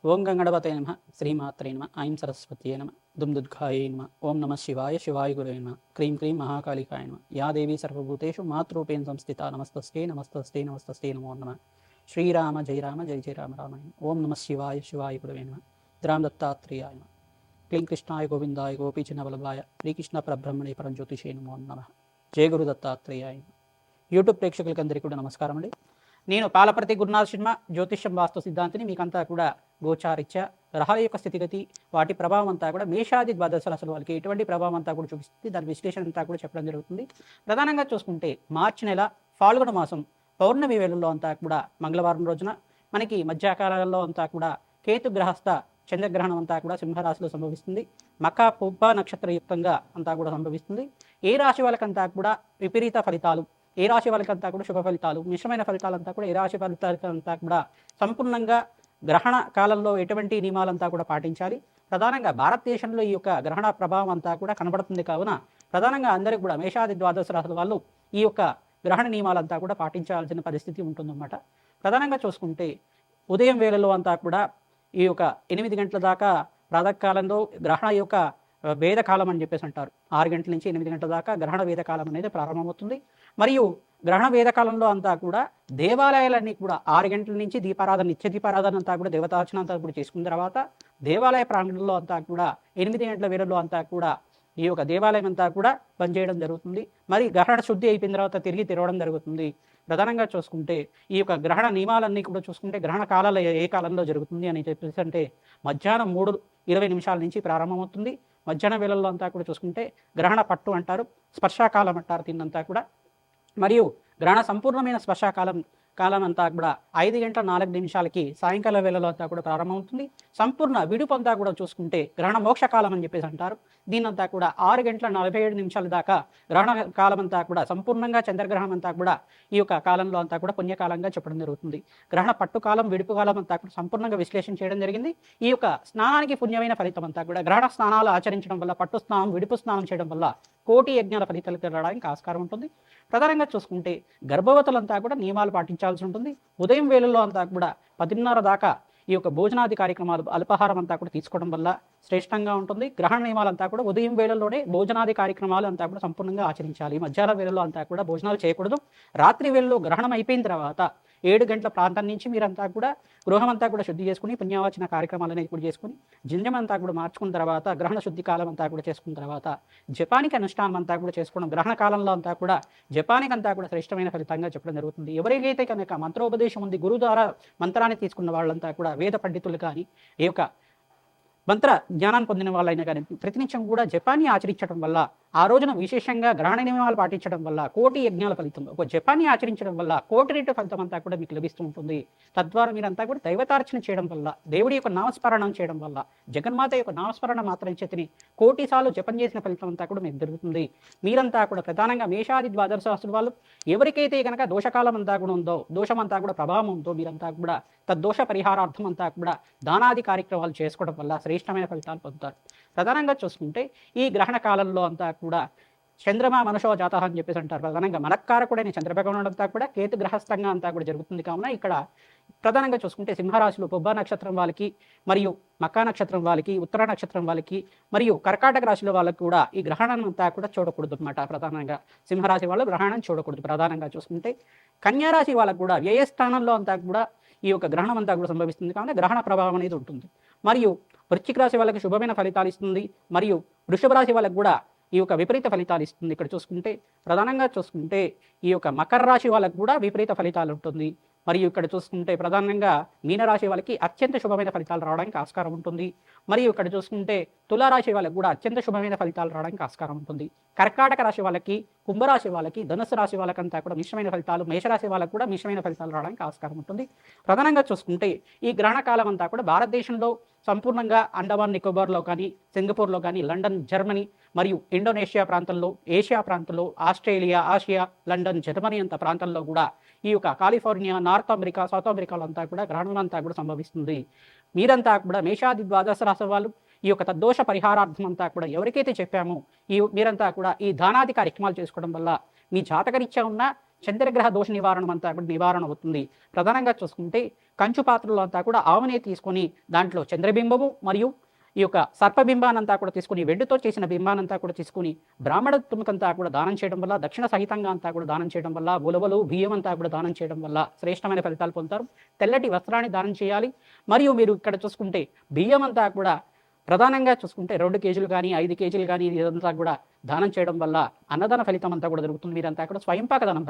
ఓం గంగణపతే నమ శ్రీమాత్రే నమ ఐం సరస్వతీ నమ దుమ్దుద్ఘాయే నమ ఓం నమ శివాయ శివాయ గురవే నమ క్రీం క్రీం మహాకాళికాయ నమ యా దేవీ సర్వభూతేషు మాతృరూపేణ సంస్థిత నమస్తస్తే నమస్తస్తే నమస్తస్తే నమో నమ శ్రీరామ జయ రామ జయ జయ రామ రామాయణ ఓం నమ శివాయ శివాయ గురవే నమ రామ దత్తాత్రేయాయ నమ క్లీం కృష్ణాయ గోవిందాయ గోపీచనవల్లభాయ శ్రీకృష్ణ పరబ్రహ్మణే పరంజ్యోతిషే నమో నమ జయ గురు దత్తాత్రేయాయ. యూట్యూబ్ ప్రేక్షకులకందరికీ కూడా నమస్కారం అండి. నేను పాలపర్తి గురునాథ్ శర్మ జ్యోతిష్యం వాస్తు సిద్ధాంతిని. మీకంతా కూడా గోచారిత్య గ్రహాల యొక్క స్థితిగతి వాటి ప్రభావం అంతా కూడా మేషాది ద్వాదశ రాశుల వాళ్ళకి ఎటువంటి ప్రభావం అంతా కూడా చూపిస్తుంది, దాని విశ్లేషణ అంతా కూడా చెప్పడం జరుగుతుంది. ప్రధానంగా చూసుకుంటే మార్చి నెల ఫాల్గుణ మాసం పౌర్ణమి వేళల్లో అంతా కూడా మంగళవారం రోజున మనకి మధ్యాకాలంలో అంతా కూడా కేతు గ్రహస్థ చంద్రగ్రహణం అంతా కూడా సింహరాశిలో సంభవిస్తుంది. మకా పుబ్బ నక్షత్రయుక్తంగా అంతా కూడా సంభవిస్తుంది. ఏ రాశి వాళ్ళకంతా కూడా విపరీత ఫలితాలు, ఏ రాశి వాళ్ళకంతా కూడా శుభ ఫలితాలు, మిశ్రమైన ఫలితాలంతా కూడా ఏ రాశి ఫలితాలంతా కూడా సంపూర్ణంగా గ్రహణ కాలంలో ఎటువంటి నియమాలంతా కూడా పాటించాలి. ప్రధానంగా భారతదేశంలో ఈ యొక్క గ్రహణ ప్రభావం అంతా కూడా కనబడుతుంది. కావున ప్రధానంగా అందరికీ కూడా మేషాది ద్వాదశ రాశుల వాళ్ళు ఈ యొక్క గ్రహణ నియమాలంతా కూడా పాటించాల్సిన పరిస్థితి ఉంటుందన్నమాట. ప్రధానంగా చూసుకుంటే ఉదయం వేళలో అంతా కూడా ఈ యొక్క 8 గంటల దాకా ప్రాతకాలంలో గ్రహణ యొక్క వేదకాలం అని చెప్పేసి అంటారు. 6 గంటల నుంచి 8 గంటల దాకా గ్రహణ వేదకాలం అనేది ప్రారంభమవుతుంది. మరియు గ్రహణ వేదకాలంలో అంతా కూడా దేవాలయాలన్నీ కూడా 6 గంటల నుంచి దీపారాధన, నిత్య దీపారాధన అంతా కూడా దేవతార్చన అంతా కూడా చేసుకున్న తర్వాత దేవాలయ ప్రాంగణంలో అంతా కూడా 8 గంటల వేళల్లో అంతా కూడా ఈ యొక్క దేవాలయం అంతా కూడా పనిచేయడం జరుగుతుంది. మరి గ్రహణ శుద్ధి అయిపోయిన తర్వాత తిరిగి తెరవడం జరుగుతుంది. ప్రధానంగా చూసుకుంటే ఈ యొక్క గ్రహణ నియమాలన్నీ కూడా చూసుకుంటే గ్రహణ కాలాలు ఏ కాలంలో జరుగుతుంది అని చెప్పేసి అంటే మధ్యాహ్నం 3:20 నుంచి ప్రారంభమవుతుంది. మధ్యాహ్న వేళల్లో అంతా కూడా చూసుకుంటే గ్రహణ పట్టు అంటారు, స్పర్శాకాలం అంటారు దీన్నంతా కూడా. మరియు గ్రహణ సంపూర్ణమైన స్పర్శాకాలం అంతా కూడా 5:04 సాయంకాల వేళలో అంతా కూడా ప్రారంభమవుతుంది. సంపూర్ణ విడుపు అంతా కూడా చూసుకుంటే గ్రహణ మోక్షకాలం అని చెప్పేసి అంటారు. దీనంతా కూడా 6:47 దాకా గ్రహణ కాలం అంతా కూడా సంపూర్ణంగా చంద్రగ్రహణం అంతా కూడా ఈ యొక్క కాలంలో అంతా కూడా పుణ్యకాలంగా చెప్పడం జరుగుతుంది. గ్రహణ పట్టుకాలం, విడుపు కాలం అంతా కూడా సంపూర్ణంగా విశ్లేషణ చేయడం జరిగింది. ఈ యొక్క స్నానానికి పుణ్యమైన ఫలితం అంతా కూడా గ్రహణ స్నానాలు ఆచరించడం వల్ల, పట్టు స్నానం, విడుపు స్నానం చేయడం వల్ల కోటి యజ్ఞాల ఫలితాలు తిరగడానికి ఆస్కారం ఉంటుంది. ప్రధానంగా చూసుకుంటే గర్భవతులంతా కూడా నియమాలు పాటించాల్సి ఉంటుంది. ఉదయం వేళల్లో అంతా కూడా 10:30 దాకా ఈ యొక్క భోజనాది కార్యక్రమాలు, అల్పాహారం అంతా కూడా తీసుకోవడం వల్ల శ్రేష్టంగా ఉంటుంది. గ్రహణ నియమాలంతా కూడా ఉదయం వేళల్లోనే భోజనాది కార్యక్రమాలు అంతా కూడా సంపూర్ణంగా ఆచరించాలి. మధ్యాహ్న వేళల్లో అంతా కూడా భోజనాలు చేయకూడదు. రాత్రి వేళల్లో గ్రహణం అయిపోయిన తర్వాత 7 గంటల ప్రాంతం నుంచి మీరంతా కూడా గృహం అంతా కూడా శుద్ధి చేసుకుని పుణ్యవాచన కార్యక్రమాలు అనేది కూడా చేసుకుని జింజం అంతా కూడా మార్చుకున్న తర్వాత గ్రహణ శుద్ధి కాలం అంతా కూడా చేసుకున్న తర్వాత జపానికి అనుష్ఠానం అంతా కూడా చేసుకోవడం, గ్రహణ కాలంలో అంతా కూడా జపానికి అంతా కూడా శ్రేష్టమైన ఫలితంగా చెప్పడం జరుగుతుంది. ఎవరికైతే కనుక మంత్రోపదేశం ఉంది, గురువు ద్వారా మంత్రాన్ని తీసుకున్న వాళ్ళంతా కూడా వేద పండితులు కానీ ఈ యొక్క మంత్ర జ్ఞానాన్ని పొందిన వాళ్ళైనా కానీ ప్రతినిత్యం కూడా జపాన్ని ఆచరించడం వల్ల, ఆ రోజున విశేషంగా గ్రహణ నియమాలు పాటించడం వల్ల కోటి యజ్ఞాల ఫలితం, ఒక జపాన్ని ఆచరించడం వల్ల కోటి రెట్టు ఫలితం అంతా కూడా మీకు లభిస్తూ ఉంటుంది. తద్వారా మీరంతా కూడా దైవతార్చన చేయడం వల్ల, దేవుడి యొక్క నామస్మరణం చేయడం వల్ల, జగన్మాత యొక్క నామస్మరణ మాత్రం చేతిని కోటి సార్లు జపం చేసిన ఫలితం అంతా కూడా మీకు జరుగుతుంది. మీరంతా కూడా ప్రధానంగా మేషాది ద్వాదశ రాశుల వాళ్ళు ఎవరికైతే కనుక దోషకాలం అంతా కూడా ఉందో, దోషం అంతా కూడా ప్రభావం ఉందో, మీరంతా కూడా తద్దోష పరిహారార్థం అంతా కూడా దానాది కార్యక్రమాలు చేసుకోవడం వల్ల శ్రేష్టమైన ఫలితాలు పొందుతారు. ప్రధానంగా చూసుకుంటే ఈ గ్రహణ కాలంలో అంతా కూడా చంద్రమా మనషో జాత అని చెప్పేసి అంటారు. ప్రధానంగా మనక్కారకుడైన చంద్రభగవానుడు అంతా కూడా కేతు గ్రహస్థంగా అంతా కూడా జరుగుతుంది. కావున ఇక్కడ ప్రధానంగా చూసుకుంటే సింహరాశిలో పుబ్బ నక్షత్రం వాళ్ళకి, మరియు మకా నక్షత్రం వాళ్ళకి, ఉత్తర నక్షత్రం వాళ్ళకి, మరియు కర్కాటక రాశిలో వాళ్ళకి కూడా ఈ గ్రహణం అంతా కూడా చూడకూడదు అనమాట. ప్రధానంగా సింహరాశి వాళ్ళు గ్రహణం చూడకూడదు. ప్రధానంగా చూసుకుంటే కన్యారాశి వాళ్ళకు కూడా వ్యయ స్థానంలో అంతా కూడా ఈ యొక్క గ్రహణం అంతా కూడా సంభవిస్తుంది. కావున గ్రహణ ప్రభావం అనేది ఉంటుంది. మరియు వృశ్చిక రాశి వాళ్ళకి శుభమైన ఫలితాలు ఇస్తుంది. మరియు వృషభ రాశి వాళ్ళకి కూడా ఈ యొక్క విపరీత ఫలితాలు ఇస్తుంది. ఇక్కడ చూసుకుంటే ప్రధానంగా చూసుకుంటే ఈ యొక్క మకర రాశి వాళ్ళకు కూడా విపరీత ఫలితాలు ఉంటుంది. మరియు ఇక్కడ చూసుకుంటే ప్రధానంగా మీనరాశి వాళ్ళకి అత్యంత శుభమైన ఫలితాలు రావడానికి ఆస్కారం ఉంటుంది. మరియు ఇక్కడ చూసుకుంటే తులారాశి వాళ్ళకి కూడా అత్యంత శుభమైన ఫలితాలు రావడానికి ఆస్కారం ఉంటుంది. కర్కాటక రాశి వాళ్ళకి, కుంభరాశి వాళ్ళకి, ధనుసు రాశి వాళ్ళకంతా కూడా మిశ్రమైన ఫలితాలు, మేషరాశి వాళ్ళకు కూడా మిశ్రమైన ఫలితాలు రావడానికి ఆస్కారం ఉంటుంది. ప్రధానంగా చూసుకుంటే ఈ గ్రహణ కాలం అంతా కూడా భారతదేశంలో సంపూర్ణంగా అండమాన్ నికోబార్లో కానీ, సింగపూర్లో కానీ, లండన్, జర్మనీ మరియు ఇండోనేషియా ప్రాంతంలో, ఏషియా ప్రాంతంలో, ఆస్ట్రేలియా, ఆసియా, లండన్, జర్మనీ అంత ప్రాంతాల్లో కూడా ఈ యొక్క కాలిఫోర్నియా, నార్త్ అమెరికా, సౌత్ అమెరికాలో అంతా కూడా గ్రహణం అంతా కూడా సంభవిస్తుంది. మీరంతా కూడా మేషాది ద్వాదశ రాశి వాళ్ళు ఈ యొక్క తద్దోష పరిహారార్థం అంతా కూడా ఎవరికైతే చెప్పామో మీరంతా కూడా ఈ దానాది కార్యక్రమాలు చేసుకోవడం వల్ల మీ జాతకరీత్యా ఉన్న చంద్రగ్రహ దోష నివారణం అంతా కూడా నివారణ అవుతుంది. ప్రధానంగా చూసుకుంటే కంచు పాత్రలో అంతా కూడా ఆవునే తీసుకొని దాంట్లో చంద్రబింబము మరియు ఈ యొక్క సర్పబింబానంతా కూడా తీసుకుని, వెండితో చేసిన బింబానంతా కూడా తీసుకుని బ్రాహ్మణత్వకంతా కూడా దానం చేయడం వల్ల, దక్షిణ సహితంగా అంతా కూడా దానం చేయడం వల్ల, ఉలవలు బియ్యం అంతా కూడా దానం చేయడం వల్ల శ్రేష్టమైన ఫలితాలు పొందుతారు. తెల్లటి వస్త్రాన్ని దానం చేయాలి. మరియు మీరు ఇక్కడ చూసుకుంటే బియ్యం అంతా కూడా ప్రధానంగా చూసుకుంటే 2 కేజీలు కానీ 5 కేజీలు కానీ ఇదంతా కూడా దానం చేయడం వల్ల అన్నదాన ఫలితం అంతా కూడా జరుగుతుంది. మీరంతా కూడా స్వయంపాక దానం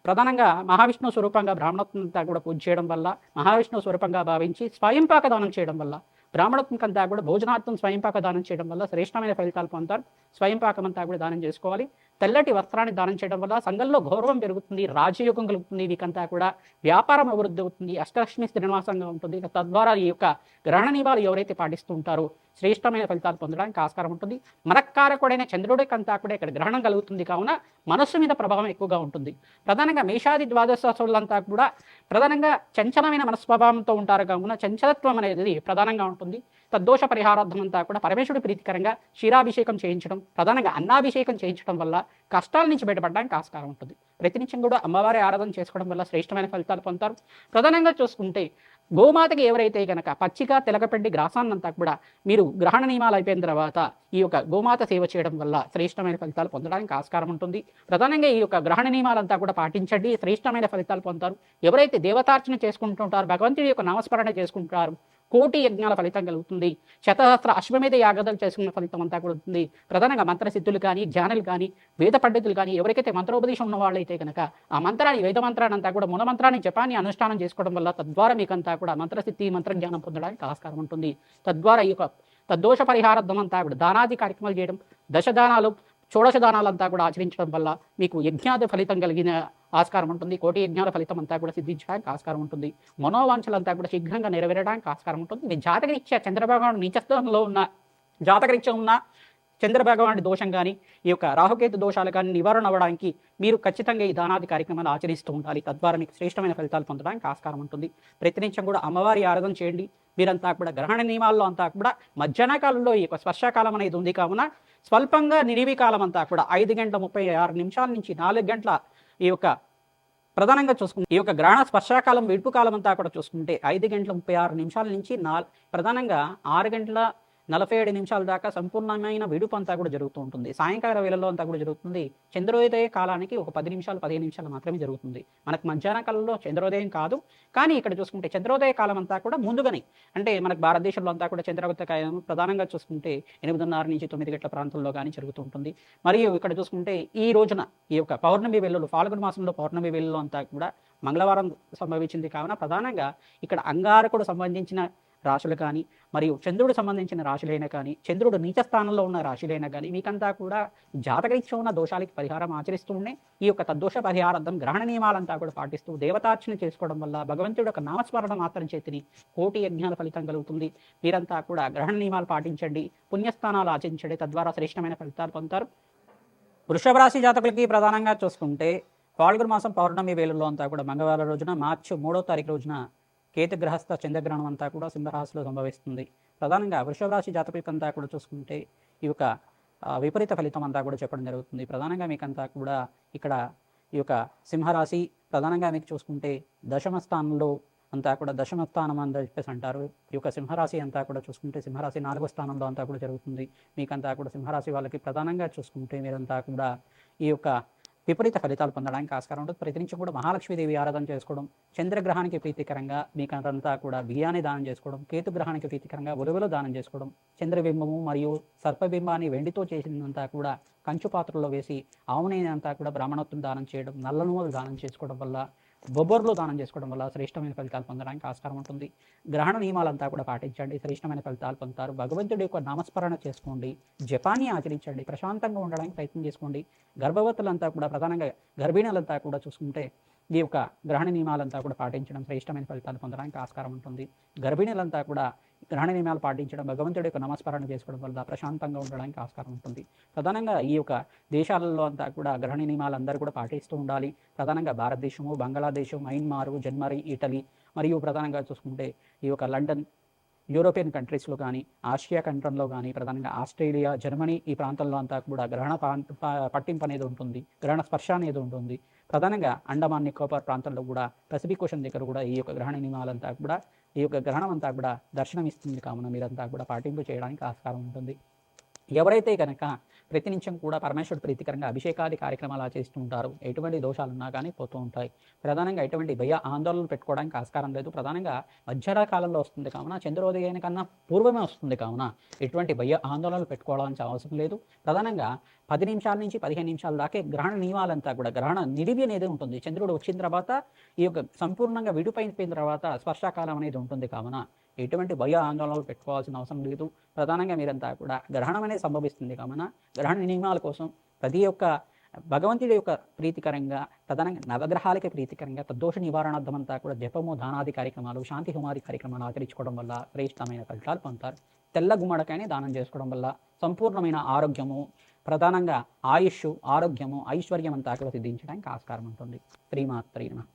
ప్రధానంగా మహావిష్ణువు స్వరూపంగా బ్రాహ్మణత్వం అంతా కూడా పూజ చేయడం వల్ల, మహావిష్ణువు స్వరూపంగా భావించి స్వయంపాక దానం చేయడం వల్ల, బ్రాహ్మణత్వం అంతా కూడా భోజనార్థం స్వయంపాక దానం చేయడం వల్ల శ్రేష్టమైన ఫలితాలు పొందుతారు. స్వయంపాకం అంతా కూడా దానం చేసుకోవాలి. తెల్లటి వస్త్రాన్ని దానం చేయడం వల్ల సంఘంలో గౌరవం పెరుగుతుంది, రాజయోగం కలుగుతుంది. వీకంతా కూడా వ్యాపారం అభివృద్ధి అవుతుంది, అష్టలక్ష్మి శ్రీనివాసంగా ఉంటుంది. తద్వారా ఈ యొక్క గ్రహణ నియమాలు ఎవరైతే పాటిస్తూ ఉంటారో శ్రేష్టమైన ఫలితాలు పొందడానికి ఆస్కారం ఉంటుంది. మనకారకుడైన చంద్రుడికంతా కూడా ఇక్కడ గ్రహణం కలుగుతుంది కావున మనస్సు మీద ప్రభావం ఎక్కువగా ఉంటుంది. ప్రధానంగా మేషాది ద్వాదశ రాశులంతా కూడా ప్రధానంగా చంచలమైన మనస్వభావంతో ఉంటారు కావున చంచలత్వం అనేది ప్రధానంగా ఉంటుంది. తద్దోష పరిహారార్థం అంతా కూడా పరమేశ్వరుడి ప్రీతికరంగా క్షీరాభిషేకం చేయించడం, ప్రధానంగా అన్నాభిషేకం చేయించడం వల్ల కష్టాల నుంచి బయటపడడానికి ఆస్కారం ఉంటుంది. ప్రతినిత్యం కూడా అమ్మవారి ఆరాధన చేసుకోవడం వల్ల శ్రేష్టమైన ఫలితాలు పొందుతారు. ప్రధానంగా చూసుకుంటే గోమాతకి ఎవరైతే కనుక పచ్చిక తెలగపెండి గ్రాసాన్నంతా కూడా మీరు గ్రహణ నియమాలు అయిపోయిన తర్వాత ఈ యొక్క గోమాత సేవ చేయడం వల్ల శ్రేష్టమైన ఫలితాలు పొందడానికి ఆస్కారం ఉంటుంది. ప్రధానంగా ఈ యొక్క గ్రహణ నియమాలంతా కూడా పాటించండి, శ్రేష్టమైన ఫలితాలు పొందుతారు. ఎవరైతే దేవతార్చన చేసుకుంటుంటారో, భగవంతుడి యొక్క నామస్మరణ చేసుకుంటారు, కోటి యజ్ఞాల ఫలితం కలుగుతుంది. శతసహస్ర అశ్వమేధ యాగాదాలు చేసుకున్న ఫలితం అంతా కూడా ఉంటుంది. ప్రధానంగా మంత్రసిద్ధులు కానీ, జ్ఞానులు కానీ, వేద పండితులు కానీ ఎవరికైతే మంత్రోపదేశం ఉన్న వాళ్ళైతే కనుక ఆ మంత్రాన్ని, వేద మంత్రాన్ని అంతా కూడా మూలమంత్రాన్ని జపాన్ని అనుష్ఠానం చేసుకోవడం వల్ల తద్వారా మీకంతా కూడా మంత్రసిద్ధి, మంత్రజ్ఞానం పొందడానికి ఆస్కారం ఉంటుంది. తద్వారా ఈ యొక్క తద్దోష పరిహారార్థం అంతా కూడా దానాది కార్యక్రమాలు చేయడం, దశదానాలు, షోడశ దానాలంతా కూడా ఆచరించడం వల్ల మీకు యజ్ఞాది ఫలితం కలిగిన ఆస్కారం ఉంటుంది. కోటి యజ్ఞాల ఫలితం అంతా కూడా సిద్ధించడానికి ఆస్కారం ఉంటుంది. మనోవాంఛలంతా కూడా శీఘ్రంగా నెరవేరడానికి ఆస్కారం ఉంటుంది. మీ జాతకరీత్యా చంద్రభగవానుడు నీచస్థానంలో ఉన్న జాతకరీత్యా ఉన్న చంద్రభగవానుడి దోషం కానీ, ఈ యొక్క రాహుకేతు దోషాలు కానీ నివారణ అవ్వడానికి మీరు ఖచ్చితంగా ఈ దానాది కార్యక్రమాలు ఆచరిస్తూ ఉండాలి. తద్వారా మీకు శ్రేష్టమైన ఫలితాలు పొందడానికి ఆస్కారం ఉంటుంది. ప్రతినిత్యం కూడా అమ్మవారి ఆరాధన చేయండి. మీరంతా కూడా గ్రహణ నియమాల్లో అంతా కూడా మధ్యాహ్న కాలంలో ఈ యొక్క స్పర్శకాలం అనేది ఉంది కావున స్వల్పంగా నిడివి కాలం అంతా కూడా 5 గంటల 36 నిమిషాల నుంచి 4 గంటల ఈ యొక్క ప్రధానంగా చూసుకుంటే ఈ యొక్క గ్రహణ స్పర్శకాలం విడుపు కాలం అంతా కూడా చూసుకుంటే 5 గంటల 36 నిమిషాల నుంచి ప్రధానంగా 6 గంటల 47 నిమిషాల దాకా సంపూర్ణమైన విడుపు అంతా కూడా జరుగుతూ ఉంటుంది. సాయంకాల వేళల్లో అంతా కూడా జరుగుతుంది. చంద్రోదయ కాలానికి ఒక 10 నిమిషాలు 15 నిమిషాలు మాత్రమే జరుగుతుంది. మనకు మధ్యాహ్న కాలంలో చంద్రోదయం కాదు, కానీ ఇక్కడ చూసుకుంటే చంద్రోదయ కాలం అంతా కూడా ముందుగానే, అంటే మనకు భారతదేశంలో అంతా కూడా చంద్రోదయ కాలం ప్రధానంగా చూసుకుంటే 8:30 నుంచి 9 గంటల ప్రాంతంలో కానీ జరుగుతూ ఉంటుంది. మరియు ఇక్కడ చూసుకుంటే ఈ రోజున ఈ యొక్క పౌర్ణమి వేళలు, ఫాల్గుణ మాసంలో పౌర్ణమి వేళల్లో అంతా కూడా మంగళవారం సంభవించింది కావున ప్రధానంగా ఇక్కడ అంగారకుడు సంబంధించిన రాశులు కానీ, మరియు చంద్రుడు సంబంధించిన రాశులైనా కానీ, చంద్రుడు నీచ స్థానంలో ఉన్న రాశులైనా కానీ మీకంతా కూడా జాతకరీత్యా ఉన్న దోషాలకి పరిహారం ఆచరిస్తూనే ఈ యొక్క తద్దోష పరిహారార్థం గ్రహణ నియమాలంతా కూడా పాటిస్తూ దేవతార్చన చేసుకోవడం వల్ల భగవంతుడు యొక్క నామస్మరణ మాత్రం చేతిని కోటి యజ్ఞాల ఫలితం కలుగుతుంది. మీరంతా కూడా గ్రహణ నియమాలు పాటించండి, పుణ్యస్థానాలు ఆచరించండి. తద్వారా శ్రేష్టమైన ఫలితాలు పొందుతారు. వృషభ రాశి జాతకులకి ప్రధానంగా చూసుకుంటే ఫాల్గుణ మాసం పౌర్ణమి వేళల్లో అంతా కూడా మంగళవారం రోజున మార్చి 3వ తారీఖు రోజున కేతుగ్రహస్థ చంద్రగ్రహణం అంతా కూడా సింహరాశిలో సంభవిస్తుంది. ప్రధానంగా వృషభ రాశి జాతకులకంతా కూడా చూసుకుంటే ఈ యొక్క విపరీత ఫలితం అంతా కూడా చెప్పడం జరుగుతుంది. ప్రధానంగా మీకంతా కూడా ఇక్కడ ఈ యొక్క సింహరాశి ప్రధానంగా మీకు చూసుకుంటే దశమ స్థానంలో అంతా కూడా దశమ స్థానం అని చెప్పేసి అంటారు. ఈ యొక్క సింహరాశి అంతా కూడా చూసుకుంటే సింహరాశి 4వ స్థానంలో అంతా కూడా జరుగుతుంది. మీకంతా కూడా సింహరాశి వాళ్ళకి ప్రధానంగా చూసుకుంటే మీరంతా కూడా ఈ యొక్క విపరీత ఫలితాలు పొందడానికి ఆస్కారం ఉంటుంది. ప్రతినిత్యం కూడా మహాలక్ష్మీదేవి ఆరాధన చేసుకోవడం, చంద్రగ్రహానికి ప్రీతికరంగా మీకంతా కూడా బియ్యాన్ని దానం చేసుకోవడం, కేతుగ్రహానికి ప్రీతికరంగా ఉలువలు దానం చేసుకోవడం, చంద్రబింబము మరియు సర్పబింబాన్ని వెండితో చేసినంతా కూడా కంచు పాత్రలో వేసి ఆవునైనంతా కూడా బ్రాహ్మణోత్వం దానం చేయడం, నల్ల నువ్వులు దానం చేసుకోవడం వల్ల, బొబ్బర్లు దానం చేసుకోవడం వల్ల శ్రేష్టమైన ఫలితాలు పొందడానికి ఆస్కారం ఉంటుంది. గ్రహణ నియమాలంతా కూడా పాటించండి, శ్రేష్టమైన ఫలితాలు పొందుతారు. భగవంతుడి యొక్క నామస్మరణ చేసుకోండి, జపాన్ని ఆచరించండి, ప్రశాంతంగా ఉండడానికి ప్రయత్నం చేసుకోండి. గర్భవతులంతా కూడా ప్రధానంగా గర్భిణులంతా కూడా చూసుకుంటే ఈ యొక్క గ్రహణ నియమాలంతా కూడా పాటించడం శ్రేష్టమైన ఫలితాలు పొందడానికి ఆస్కారం ఉంటుంది. గర్భిణులంతా కూడా గ్రహణ నియమాలు పాటించడం, భగవంతుడి యొక్క నమస్మరణ చేసుకోవడం వల్ల ప్రశాంతంగా ఉండడానికి ఆస్కారం ఉంటుంది. ప్రధానంగా ఈ యొక్క దేశాలలో అంతా కూడా గ్రహణ నియమాలు అందరూ కూడా పాటిస్తూ ఉండాలి. ప్రధానంగా భారతదేశము, బంగ్లాదేశం, మయన్మారు, జర్మనీ, ఇటలీ మరియు ప్రధానంగా చూసుకుంటే ఈ యొక్క లండన్, యూరోపియన్ కంట్రీస్లో కానీ, ఆసియా ఖండంలో కానీ, ప్రధానంగా ఆస్ట్రేలియా, జర్మనీ ఈ ప్రాంతంలో అంతా కూడా గ్రహణ పట్టింపు అనేది ఉంటుంది, గ్రహణ స్పర్శ అనేది ఉంటుంది. ప్రధానంగా అండమాన్ నికోబార్ ప్రాంతంలో కూడా పసిఫిక్ ఓషన్ దగ్గర కూడా ఈ యొక్క గ్రహణ నియమాలంతా కూడా ఈ యొక్క గ్రహణం అంతా కూడా దర్శనమిస్తుంది కావున మీరంతా కూడా పాటింపు చేయడానికి ఆస్కారం ఉంటుంది. ఎవరైతే కనుక ప్రతి నిమిషం కూడా పరమేశ్వరుడు ప్రీతికరంగా అభిషేకాది కార్యక్రమాలు ఆచరిస్తూ ఉంటారు, ఎటువంటి దోషాలున్నా కానీ పోతూ ఉంటాయి. ప్రధానంగా ఎటువంటి భయ ఆందోళనలు పెట్టుకోవడానికి ఆస్కారం లేదు. ప్రధానంగా మధ్యాహ్న కాలంలో వస్తుంది కావున చంద్రోదయం కన్నా పూర్వమే వస్తుంది కావున ఎటువంటి భయ ఆందోళనలు పెట్టుకోవడానికి అవసరం లేదు. ప్రధానంగా 10 నిమిషాల నుంచి 15 నిమిషాల దాకా గ్రహణ నియమాలంతా కూడా గ్రహణ నిడివి అనేది ఉంటుంది. చంద్రుడు వచ్చిన తర్వాత ఈ యొక్క సంపూర్ణంగా విడిపోయిన తర్వాత స్పర్శాకాలం అనేది ఉంటుంది కావున ఎటువంటి భయ ఆందోళనలు పెట్టుకోవాల్సిన అవసరం లేదు. ప్రధానంగా మీరంతా కూడా గ్రహణం అనేది సంభవిస్తుంది కావున గ్రహణ నియమాల కోసం ప్రతి ఒక్క భగవంతుడి యొక్క ప్రీతికరంగా ప్రధానంగా నవగ్రహాలకి ప్రీతికరంగా తద్దోష నివారణార్థం అంతా కూడా జపము దానాది కార్యక్రమాలు శాంతి హోమాది కార్యక్రమాలు ఆచరించుకోవడం వల్ల శ్రేష్టమైన ఫలితాలు పొందుతారు. తెల్ల గుమ్మడికాయని దానం చేసుకోవడం వల్ల సంపూర్ణమైన ఆరోగ్యము, ప్రధానంగా ఆయుష్, ఆరోగ్యము, ఐశ్వర్యం అంతా కూడా సిద్ధించడానికి ఆస్కారం ఉంటుంది. శ్రీమాత్రే నమః.